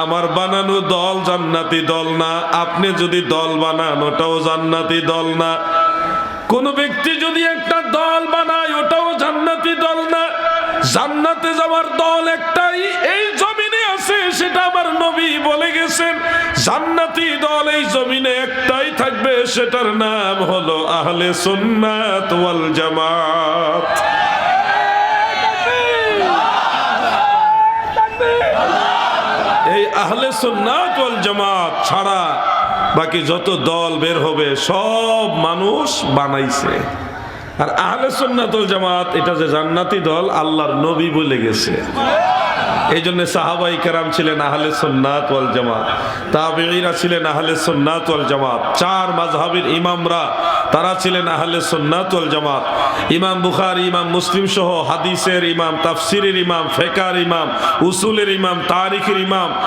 আমার বানানো দল জান্নাতি দল না, আপনি যদি দল বানান ওটাও জান্নাতি দল না। কোন ব্যক্তি যদি একটা দল বানায় ওটাও জান্নাতি দল না। জান্নাতে যাওয়ার দল একটাই, এই জমিনে আছে, সেটা আমার নবী বলে গেছেন। জান্নাতি দল এই জমিনে একটাই থাকবে, সেটার নাম হলো আহলে সুন্নাত ওয়াল জামাত। এই আহলে সুন্নাত ওয়াল জামাত ছাড়া বাকি যত দল বের হবে সব মানুষ বানাইছে। আর আহলে সুন্নাত ওয়াল জামাত এটা যে জান্নাতি দল আল্লাহর নবী বলে গেছে। এই জন্য সাহাবাই কেরাম ছিলেন আহলে সুন্নাত ওয়াল জামাত, তাবেঈরা ছিলেন আহলে সুন্নাত ওয়াল জামাত, চার মাযহাবের ইমামরা তারা ছিলেন আহলে সুন্নাত ওয়াল জামাত। ইমাম বুখারী, ইমাম মুসলিম সহ হাদিসের ইমাম, তাফসীরের ইমাম, ফিকহের ইমাম, উসুলের ইমাম, তারিখের ইমাম,